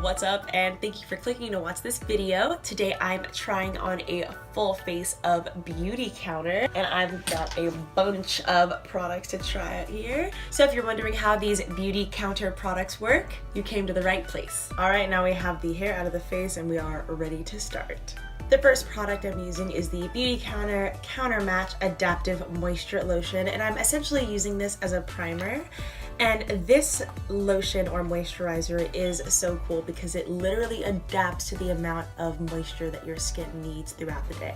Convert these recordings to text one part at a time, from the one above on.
What's up, and thank you for clicking to watch this video. Today I'm trying on a full face of BeautyCounter, and I've got a bunch of products to try out here. So if you're wondering how these BeautyCounter products work, you came to the right place. All right, now we have the hair out of the face and we are ready to start. The first product I'm using is the BeautyCounter Countermatch Adaptive Moisture Lotion, and I'm essentially using this as a primer. And this lotion or moisturizer is so cool because it literally adapts to the amount of moisture that your skin needs throughout the day.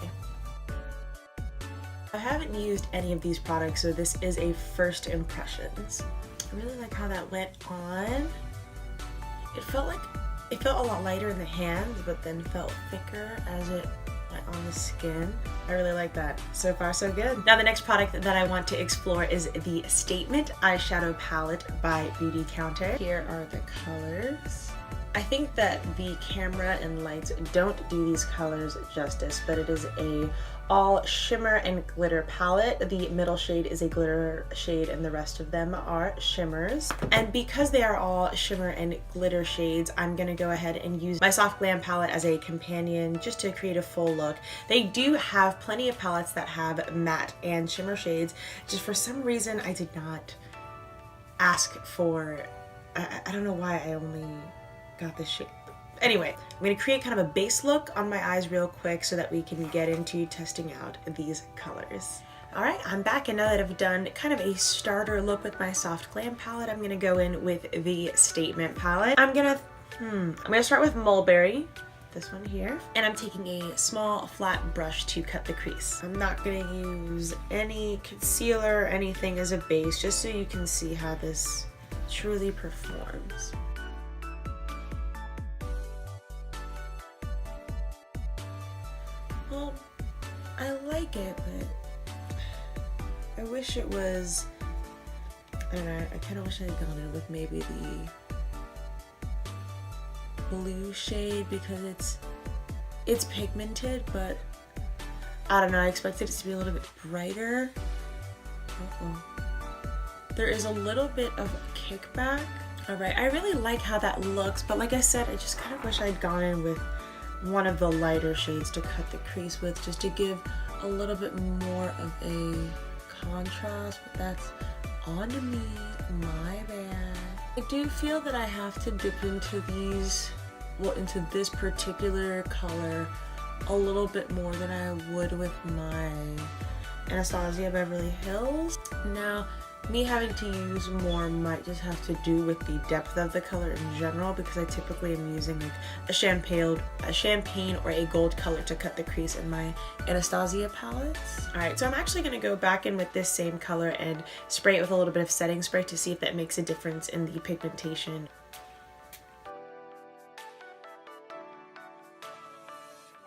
I haven't used any of these products, so this is a first impressions. I really like how that went on. It felt a lot lighter in the hands, but then felt thicker as it went on the skin. I really like that. So far, so good. Now the next product that I want to explore is the Statement Eyeshadow Palette by BeautyCounter. Here are the colors. I think that the camera and lights don't do these colors justice, but it is a all shimmer and glitter palette. The middle shade is a glitter shade and the rest of them are shimmers. And because they are all shimmer and glitter shades, I'm gonna go ahead and use my Soft Glam palette as a companion just to create a full look. They do have plenty of palettes that have matte and shimmer shades. Just for some reason, I did not ask for, I don't know why I only got this shade. Anyway, I'm going to create kind of a base look on my eyes real quick so that we can get into testing out these colors. Alright, I'm back, and now that I've done kind of a starter look with my Soft Glam palette, I'm going to go in with the Statement palette. I'm going to start with Mulberry, this one here, and I'm taking a small flat brush to cut the crease. I'm not going to use any concealer or anything as a base, just so you can see how this truly performs. Well, I like it, but I wish it was, I don't know, I kind of wish I had gone in with maybe the blue shade because it's pigmented, but I don't know, I expected it to be a little bit brighter. There is a little bit of kickback. Alright, I really like how that looks, but like I said, I just kind of wish I'd gone in with one of the lighter shades to cut the crease with, just to give a little bit more of a contrast, but that's on to me, my bad. I do feel that I have to dip into these, well, into this particular color a little bit more than I would with my Anastasia Beverly Hills. Now, me having to use more might just have to do with the depth of the color in general, because I typically am using like a champagne or a gold color to cut the crease in my Anastasia palettes. Alright, so I'm actually going to go back in with this same color and spray it with a little bit of setting spray to see if that makes a difference in the pigmentation.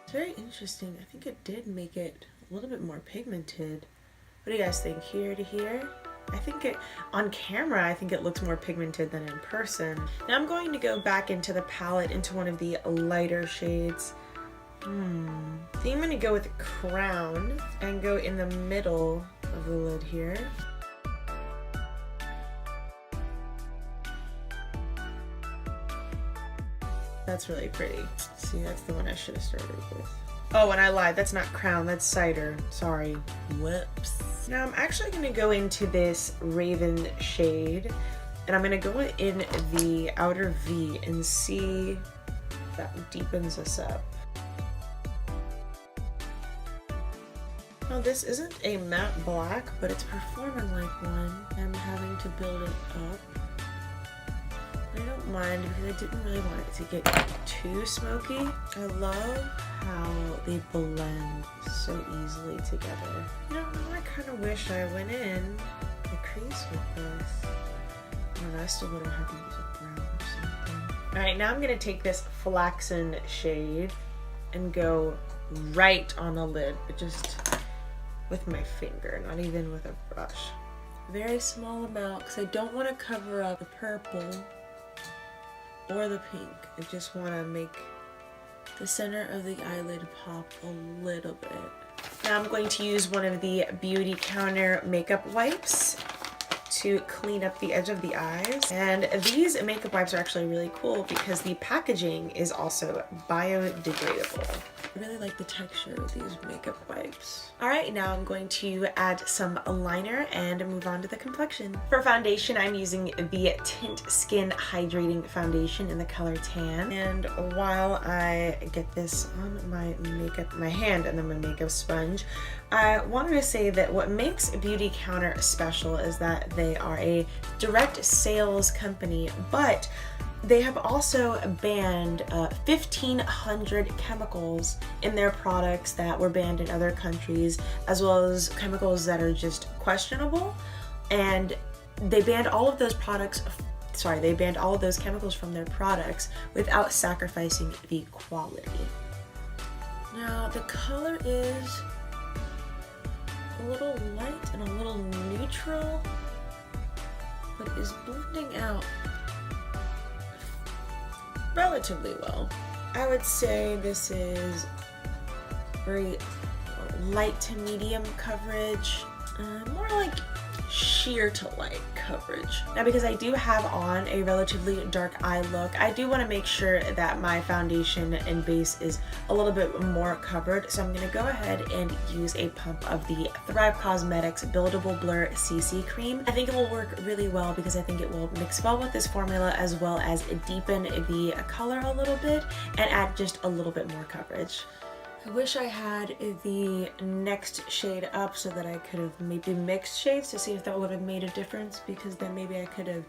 It's very interesting. I think it did make it a little bit more pigmented. What do you guys think? Here to here? I think on camera, I think it looks more pigmented than in person. Now I'm going to go back into the palette into one of the lighter shades. I think I'm going to go with Crown and go in the middle of the lid here. That's really pretty. See, that's the one I should have started with. Oh, and I lied. That's not Crown. That's Cider. Sorry. Whoops. Now I'm actually going to go into this Raven shade, and I'm going to go in the outer V and see if that deepens us up. Now this isn't a matte black, but it's performing like one. I'm having to build it up. I don't mind because I didn't really want it to get too smoky. I love how they blend so easily together. You know, I kind of wish I went in the crease with this. And I still would have had to use a brown or something. Alright, now I'm going to take this Flaxen shade and go right on the lid, but just with my finger, not even with a brush. Very small amount because I don't want to cover up the purple or the pink. I just want to make the center of the eyelid pop a little bit. Now I'm going to use one of the BeautyCounter makeup wipes to clean up the edge of the eyes. And these makeup wipes are actually really cool because the packaging is also biodegradable. I really like the texture of these makeup wipes. Alright, now I'm going to add some liner and move on to the complexion. For foundation, I'm using the Tint Skin Hydrating Foundation in the color Tan. And while I get this on my hand and then my makeup sponge, I wanted to say that what makes BeautyCounter special is that they are a direct sales company, but they have also banned 1,500 chemicals in their products that were banned in other countries, as well as chemicals that are just questionable. And they banned all of those they banned all of those chemicals from their products without sacrificing the quality. Now the color is a little light and a little neutral, but is blending out relatively well. I would say this is very light to medium coverage, more like sheer to light coverage. Now, because I do have on a relatively dark eye look, I do want to make sure that my foundation and base is a little bit more covered, so I'm going to go ahead and use a pump of the Thrive Causemetics Buildable Blur CC Cream. I think it will work really well because I think it will mix well with this formula, as well as deepen the color a little bit and add just a little bit more coverage. I wish I had the next shade up so that I could have maybe mixed shades to see if that would have made a difference, because then maybe I could have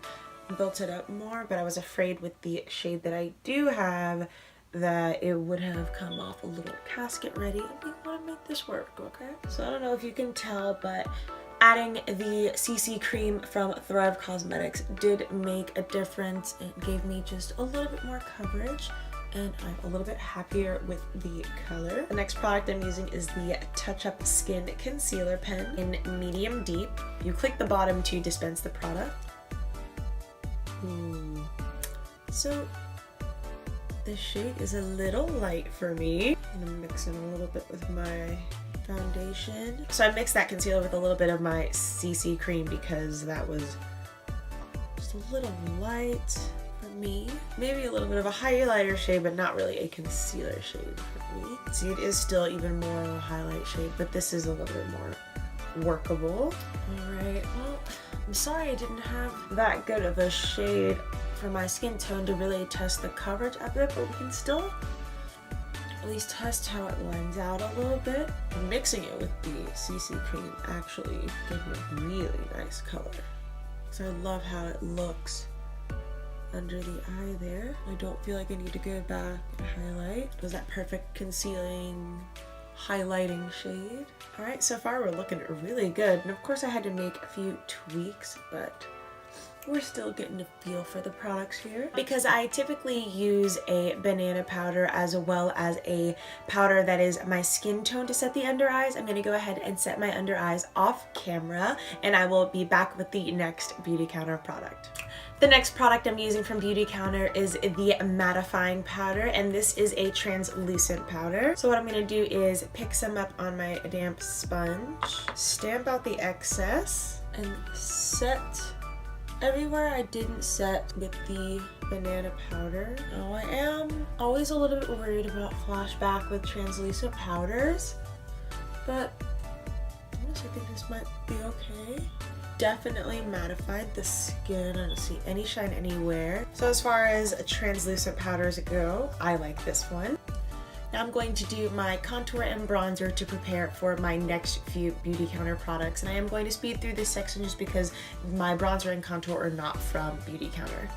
built it up more, but I was afraid with the shade that I do have that it would have come off a little casket ready, and we want to make this work, okay? So I don't know if you can tell, but adding the CC cream from Thrive Causemetics did make a difference. It gave me just a little bit more coverage, and I'm a little bit happier with the color. The next product I'm using is the Touchup Skin Concealer Pen in Medium Deep. You click the bottom to dispense the product. So the shade is a little light for me. I'm gonna mix in a little bit with my foundation. So I mixed that concealer with a little bit of my CC cream because that was just a little light for me. Maybe a little bit of a highlighter shade, but not really a concealer shade for me. See, it is still even more of a highlight shade, but this is a little bit more workable. Alright, well, I'm sorry I didn't have that good of a shade for my skin tone to really test the coverage of it, but we can still at least test how it blends out a little bit. And mixing it with the CC cream actually gave me a really nice color. So I love how it looks under the eye there. I don't feel like I need to go back and highlight. It was that perfect concealing, highlighting shade. Alright, so far we're looking really good. And of course I had to make a few tweaks, but we're still getting a feel for the products here. Because I typically use a banana powder as well as a powder that is my skin tone to set the under eyes, I'm going to go ahead and set my under eyes off camera, and I will be back with the next BeautyCounter product. The next product I'm using from BeautyCounter is the Mattifying powder, and this is a translucent powder. So what I'm going to do is pick some up on my damp sponge, stamp out the excess, and set everywhere I didn't set with the banana powder. Now I am always a little bit worried about flashback with translucent powders, but honestly I think this might be okay. Definitely mattified the skin. I don't see any shine anywhere. So as far as translucent powders go, I like this one. Now I'm going to do my contour and bronzer to prepare for my next few BeautyCounter products, and I am going to speed through this section just because my bronzer and contour are not from BeautyCounter.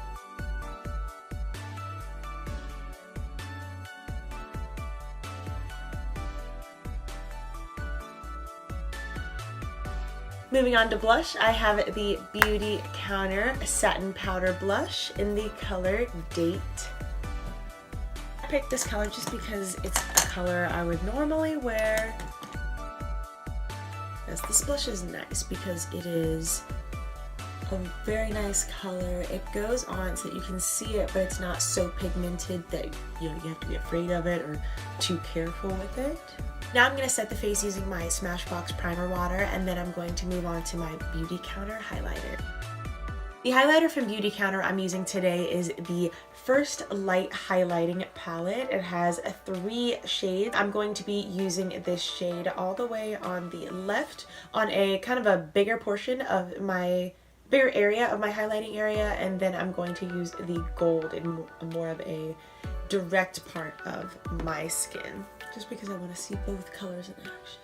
Moving on to blush, I have the BeautyCounter Satin Powder Blush in the color Date. I picked this color just because it's a color I would normally wear. Yes, this blush is nice because it is a very nice color. It goes on so that you can see it, but it's not so pigmented that you have to be afraid of it or too careful with it. Now I'm going to set the face using my Smashbox Primer Water, and then I'm going to move on to my BeautyCounter highlighter. The highlighter from BeautyCounter I'm using today is the First Light Highlighting Palette. It has 3 shades. I'm going to be using this shade all the way on the left on a kind of a bigger portion of my bigger area of my highlighting area, and then I'm going to use the gold in more of a direct part of my skin, just because I want to see both colors in action.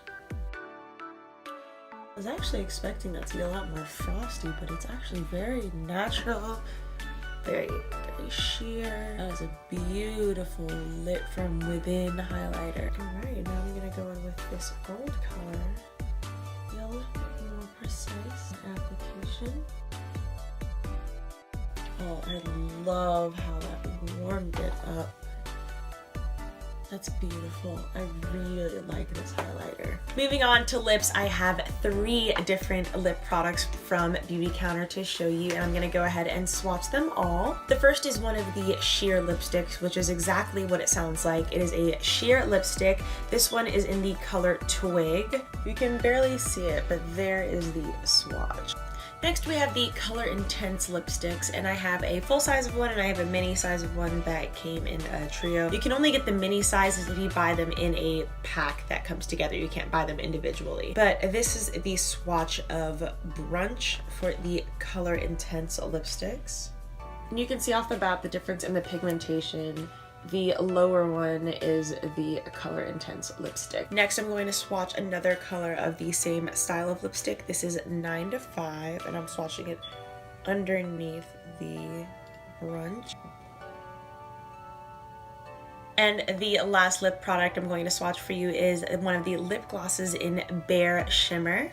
I was actually expecting that to be a lot more frosty, but it's actually very natural, very sheer. That is a beautiful lit from within highlighter. Alright, now I'm gonna go in with this gold color. A little bit more precise application. Oh, I love how that warmed it up. That's beautiful. I really like this highlighter. Moving on to lips, I have 3 different lip products from BeautyCounter to show you, and I'm gonna go ahead and swatch them all. The first is one of the sheer lipsticks, which is exactly what it sounds like. It is a sheer lipstick. This one is in the color Twig. You can barely see it, but there is the swatch. Next we have the Color Intense lipsticks, and I have a full size of one and I have a mini size of one that came in a trio. You can only get the mini sizes if you buy them in a pack that comes together. You can't buy them individually. But this is the swatch of Brunch for the Color Intense lipsticks. And you can see off the bat the difference in the pigmentation. The lower one is the Color Intense lipstick. Next, I'm going to swatch another color of the same style of lipstick. This is 9 to 5, and I'm swatching it underneath the Brunch. And the last lip product I'm going to swatch for you is one of the lip glosses in Bare Shimmer.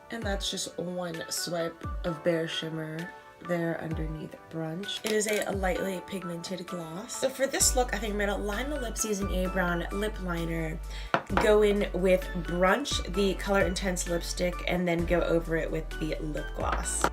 And that's just one swipe of Bare Shimmer there underneath Brunch. It is a lightly pigmented gloss. So for this look, I think I'm gonna line the lips using a brown lip liner, go in with Brunch, the Color Intense lipstick, and then go over it with the lip gloss.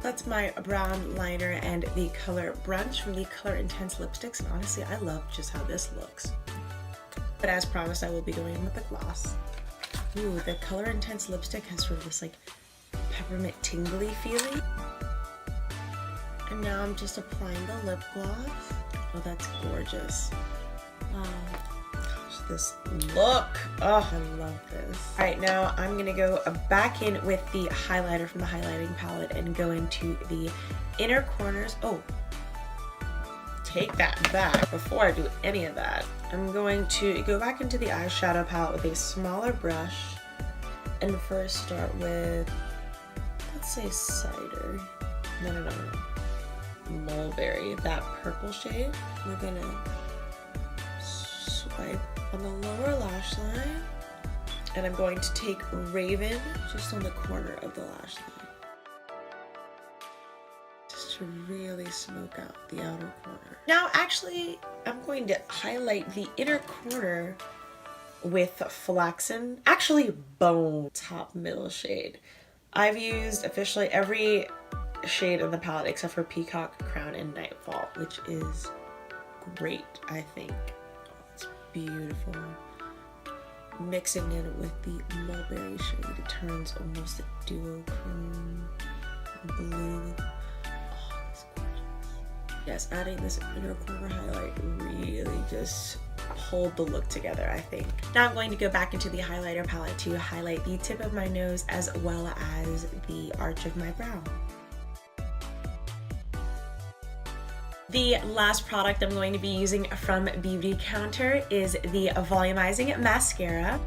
That's my brown liner and the color Brunch from the Color Intense lipsticks, and honestly I love just how this looks. But as promised, I will be going in with the gloss. Ooh, the Color Intense lipstick has sort of this like peppermint tingly feeling. And now I'm just applying the lip gloss. Oh, that's gorgeous. This look. Oh, I love this. All right, now I'm gonna go back in with the highlighter from the highlighting palette and go into the inner corners. Oh, take that back. Before I do any of that, I'm going to go back into the eyeshadow palette with a smaller brush and first start with, let's say cider. No. Mulberry, that purple shade. We're gonna swipe on the lower lash line, and I'm going to take Raven just on the corner of the lash line, just to really smoke out the outer corner. Now actually I'm going to highlight the inner corner with Flaxen, actually Bone, top middle shade. I've used officially every shade in the palette except for Peacock, Crown, and Nightfall, which is great, I think. Beautiful. Mixing in with the mulberry shade, it turns almost a duochrome blue. Oh, that's gorgeous. Yes, adding this inner corner highlight really just hold the look together, I think. Now I'm going to go back into the highlighter palette to highlight the tip of my nose as well as the arch of my brow. The last product I'm going to be using from BeautyCounter is the Volumizing Mascara.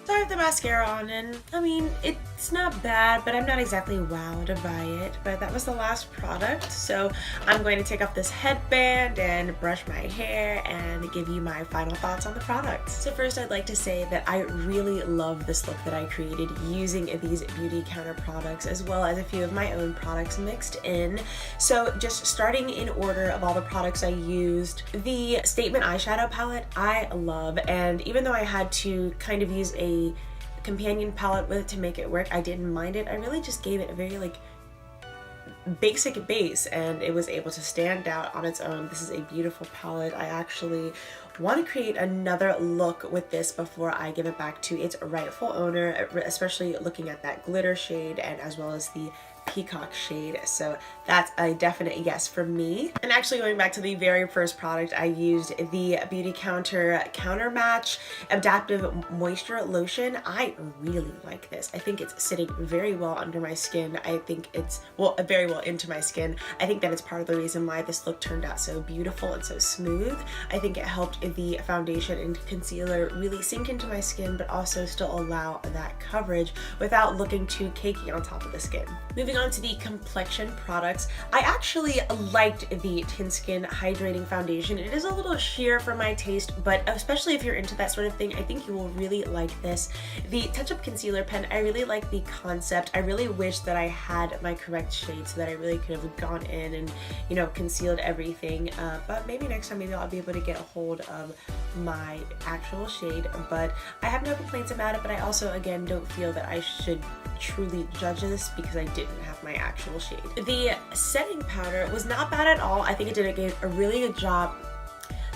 So I have the mascara on, and I mean, it's not bad, but I'm not exactly wowed by it. But that was the last product, so I'm going to take off this headband and brush my hair and give you my final thoughts on the product. So first, I'd like to say that I really love this look that I created using these BeautyCounter products, as well as a few of my own products mixed in. So just starting in order of all the products I used, the Statement eyeshadow palette I love, and even though I had to kind of use a companion palette with it to make it work, I didn't mind it. I really just gave it a very like basic base, and it was able to stand out on its own. This is a beautiful palette. I actually want to create another look with this before I give it back to its rightful owner, especially looking at that glitter shade and as well as the peacock shade. So that's a definite yes for me. And actually, going back to the very first product, I used the BeautyCounter Countermatch Adaptive Moisture Lotion. I really like this. I think it's sitting very well under my skin. I think it's, well, very well into my skin. I think that it's part of the reason why this look turned out so beautiful and so smooth. I think it helped the foundation and concealer really sink into my skin, but also still allow that coverage without looking too cakey on top of the skin. Moving on to the complexion products, I actually liked the Tint Skin Hydrating Foundation. It is a little sheer for my taste, but especially if you're into that sort of thing, I think you will really like this. The Touchup Concealer Pen, I really like the concept. I really wish that I had my correct shade so that I really could have gone in and, you know, concealed everything, but maybe next time, maybe I'll be able to get a hold of my actual shade. But I have no complaints about it, but I also, again, don't feel that I should truly judge this because I didn't have my actual shade. The setting powder was not bad at all. I think it did a really good job.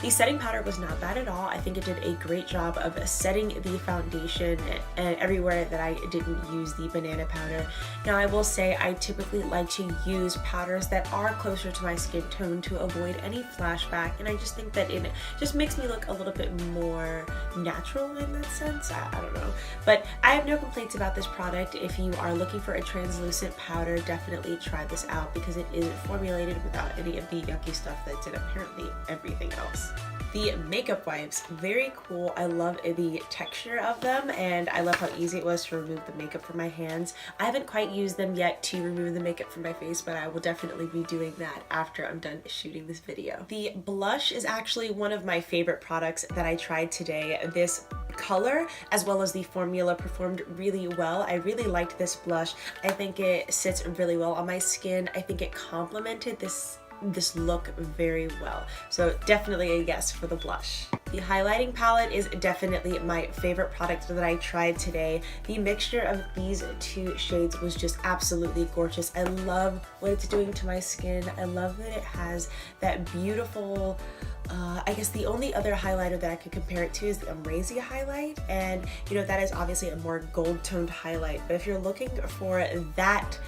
The setting powder was not bad at all. I think it did a great job of setting the foundation and everywhere that I didn't use the banana powder. Now, I will say I typically like to use powders that are closer to my skin tone to avoid any flashback, and I just think that it just makes me look a little bit more natural in that sense. I don't know. But I have no complaints about this product. If you are looking for a translucent powder, definitely try this out because it is formulated without any of the yucky stuff that's in apparently everything else. The makeup wipes, very cool. I love the texture of them, and I love how easy it was to remove the makeup from my hands. I haven't quite used them yet to remove the makeup from my face, but I will definitely be doing that after I'm done shooting this video. The blush is actually one of my favorite products that I tried today. This color as well as the formula performed really well. I really liked this blush. I think it sits really well on my skin. I think it complemented this look very well. So definitely a yes for the blush. The highlighting palette is definitely my favorite product that I tried today. The mixture of these two shades was just absolutely gorgeous. I love what it's doing to my skin. I love that it has that beautiful, I guess the only other highlighter that I could compare it to is the Amazing highlight, and you know, that is obviously a more gold toned highlight, but if you're looking for that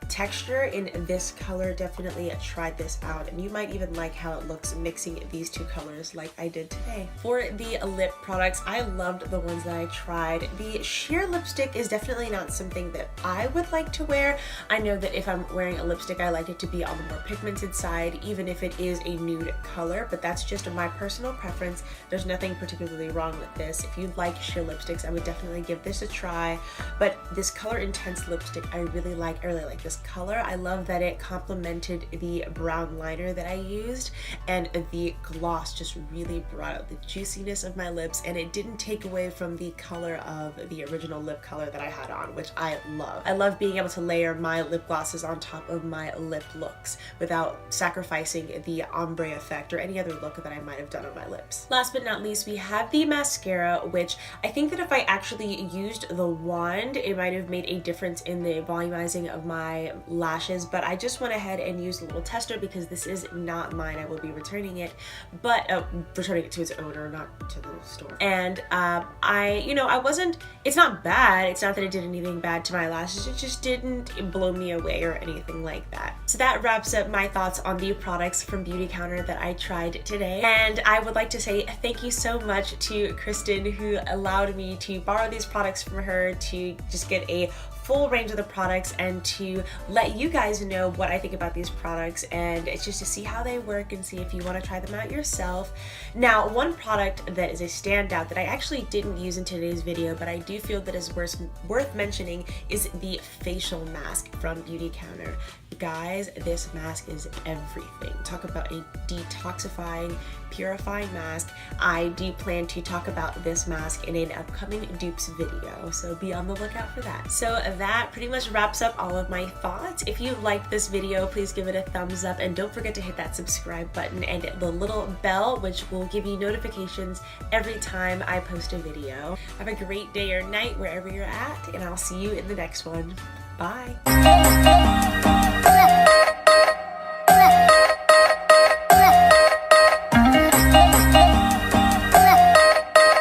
texture in this color, definitely try this out, and you might even like how it looks mixing these two colors like I did today. For the lip products, I loved the ones that I tried. The sheer lipstick is definitely not something that I would like to wear. I know that if I'm wearing a lipstick, I like it to be on the more pigmented side, even if it is a nude color, but that's just my personal preference. There's nothing particularly wrong with this. If you like sheer lipsticks, I would definitely give this a try, but this color intense lipstick I really like. I really like this color. I love that it complemented the brown liner that I used, and the gloss just really brought out the juiciness of my lips, and it didn't take away from the color of the original lip color that I had on, which I love. I love being able to layer my lip glosses on top of my lip looks without sacrificing the ombre effect or any other look that I might have done on my lips. Last but not least, we have the mascara, which I think that if I actually used the wand, it might have made a difference in the volumizing of my lashes, but I just went ahead and used a little tester because this is not mine. I will be returning it, but returning it to its owner, not to the store. And it's not bad. It's not that it did anything bad to my lashes. It just didn't blow me away or anything like that. So that wraps up my thoughts on the products from BeautyCounter that I tried today. And I would like to say thank you so much to Kristen, who allowed me to borrow these products from her to just get a full range of the products and to let you guys know what I think about these products, and it's just to see how they work and see if you want to try them out yourself. Now, one product that is a standout that I actually didn't use in today's video, but I do feel that is worth mentioning, is the facial mask from BeautyCounter. Guys, this mask is everything. Talk about a detoxifying, purifying mask. I do plan to talk about this mask in an upcoming dupes video, so be on the lookout for that. So that pretty much wraps up all of my thoughts. If you liked this video, please give it a thumbs up, and don't forget to hit that subscribe button and the little bell, which will give you notifications every time I post a video. Have a great day or night wherever you're at, and I'll see you in the next one. Bye.